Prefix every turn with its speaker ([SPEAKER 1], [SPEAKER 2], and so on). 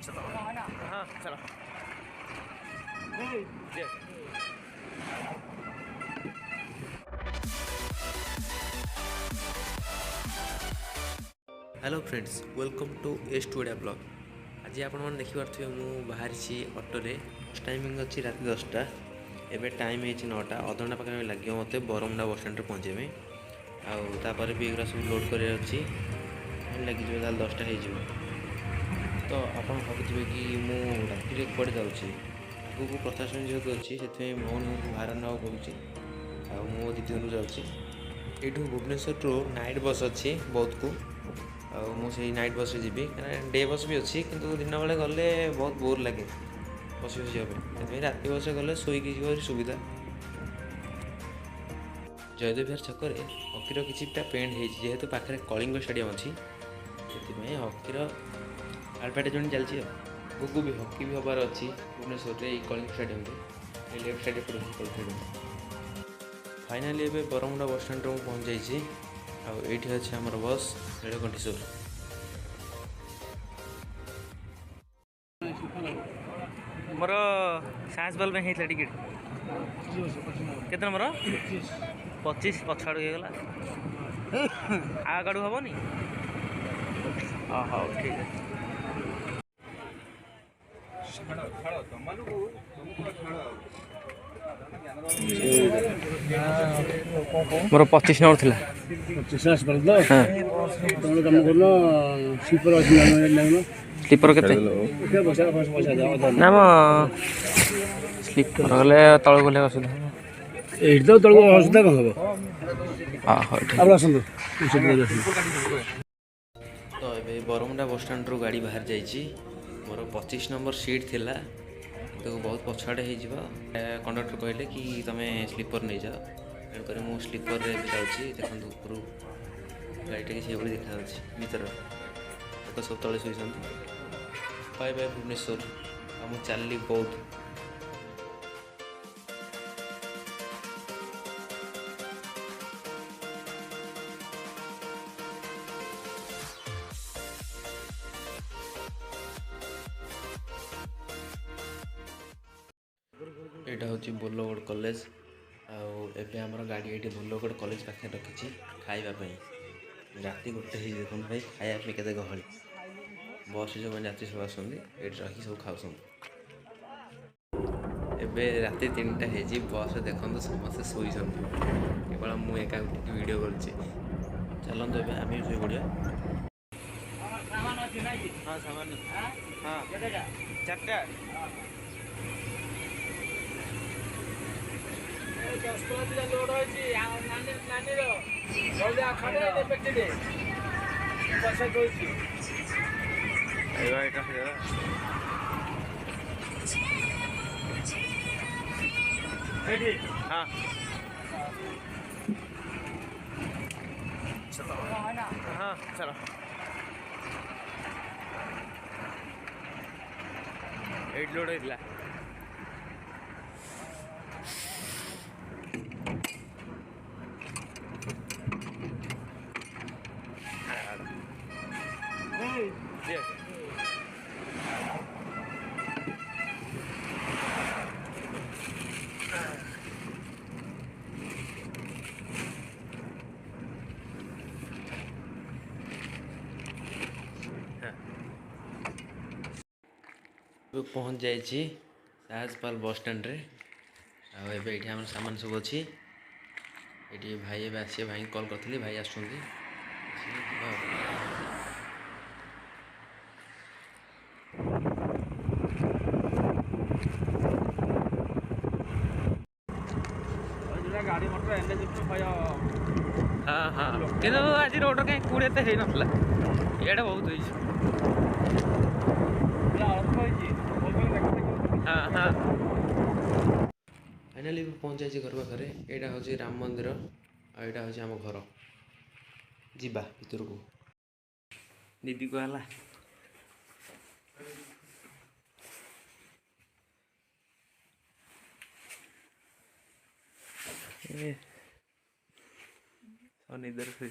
[SPEAKER 1] चलो हाँ चलो हेलो फ्रेंड्स वेलकम टू एस्ट ओडिया ब्लॉग। आज आपण मैंने देखिपे मुझे बाहरी ऑटोरे टाइमिंग अच्छी रात 10टा एवं टाइम है 9टा अधघंटा पाखे लगे मत बरमुंडा बस स्टैंड पहुँचे आउे भी एगुरा सब लोड कर लगे 10टा हो तो आप भावुए कि मुझे राति कड़े जाऊँगी आगे प्रशासन जेहतु अच्छी से मौन बाहर ना पड़ुची मो दीदी घर जाऊँगी यू भुवनेश्वर नाइट बस अच्छी बहुत को मुझे नाइट बस जी डे बस भी अच्छी किंतु दिन बेले गले बहुत बोर लगे बस बस जाए राति बस गले शोक सुविधा जयदेव विहार छकर हकीर किटा पेंट जेहेतु पाखे कलिंग स्टेडियम अच्छी से हकीर आल्फाटेजन चलती गुगु भी हकी भी हबार अच्छी Bhubaneswar Kalinga stadium left side stadium फाइनाली एवं बरमुंडा बस स्टैंड में पहुँच जाइए आठी अच्छे आमर बस नीलकंठेश्वर मोर साइंस बल में होता टिकेट के मोर 25 पछाड़ होगला आगाड़ू हेनी हाँ ठीक है मोर 25 नंबर थी
[SPEAKER 2] 25 कम कर
[SPEAKER 1] स्लीपर के नाम स्लीपर गले तल गले असुविधा
[SPEAKER 2] ये तो तल असुविधा कौन हम
[SPEAKER 1] तो ये बरमुंडा बस स्टैंड रू गाड़ी बाहर जाइए मोर 25 नंबर सीट थिला तो बहुत पछाड़े हो कंडक्टर कहले कि तुम्हें स्लीपर नहीं जाओ तेणुक मुझे स्लीपर रे जाऊँगी देखते ऊपर गाड़ीटा कि देखा भर लोक सब तले शोई बाय बाय भुवनेश्वर मुझे चलि बहुत यहाँ हूँ बोलगड़ कॉलेज आए आमर गाड़ी ये बोलगड़ कॉलेज पाखे रखी खावाई राति गोटे ही देखते भाई खायापी के गहली बस जो मैंने यात्री सब आसती ये रखी सब खाऊ एबे राति 3टा हो बस देखते समस्ते शोई केवल मुझे एका वीडियो कर चलते ए आम शो पड़ा हाँ सामान हाँ 4टा हाँ चलो हाँ चलो एट लोड है पहुँच जाइए साहजपाल बस स्टैंड रे ये आम सामान सब अच्छी ये भाई ए आस भाई कॉल करी भाई आस हाँ हाँ कि आज रोड कहीं कूड़े तो होना इे बहुत हाँ हाँ फाइनाली पहुँच जाइए घर पाखे यहाँ हूँ राम मंदिर आईटा हूँ आम घर जीवा भर को दीदी कहला निदर शोई